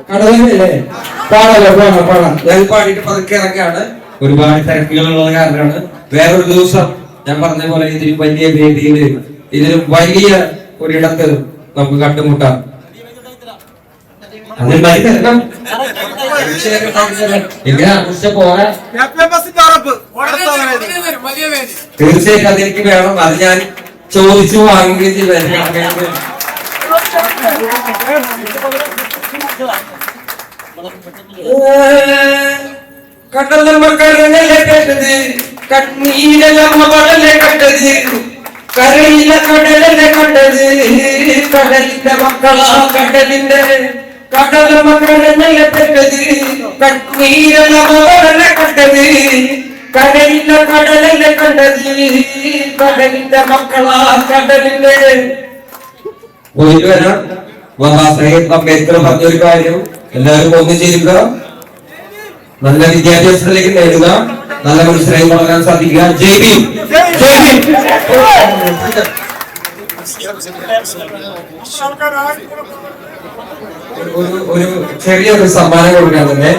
കടലല്ലേ? പാടല്ലോ, പാടാം പാടാം. ഞാൻ പാടിയിട്ട് പതുക്കെ ഇറക്കാണ്. ഒരുപാട് തിരക്കുകളുള്ളത് കാരണമാണ്. വേറൊരു ദിവസം ഞാൻ പറഞ്ഞ പോലെ ഇതിൽ വലിയ വേദിയിൽ ഇതിലും വലിയ ഒരിടത്ത് നമുക്ക് കണ്ടുമുട്ടാം. തീർച്ചയായിട്ടും അതെനിക്ക് വേണം. അത് ഞാൻ ചോദിച്ചു വാങ്ങുകയും ചെയ്തു. കടലമ്മ കടലല്ലേ കേട്ടത്, കണ്ണീരമ്മ കടലെ കണ്ടത്, കരയില കടലല്ലേ കണ്ടത്, കടലിന്റെ മക്കളാ കടലിന്റെ. കടലമ്മ കടലല്ലേ കേട്ടത്, കണ്ണീരമ്മ കടലെ കണ്ടത്, കരയില കടലല്ലേ കണ്ടത്, കടലിന്റെ മക്കളാ കടലിന്റെ. പോയിട്ട് വരാം. അംബേദ്കർ പറഞ്ഞൊരു കാര്യം എല്ലാവരും ഒന്നും ചെയ്യുക, നല്ല വിദ്യാഭ്യാസത്തിലേക്ക് നേടുക, നല്ല മനുഷ്യരായി വളരാൻ സാധിക്കുക. ജയ് ഭീം. ഒരു ചെറിയൊരു സമ്മാനം കൊടുക്കാൻ തന്നെ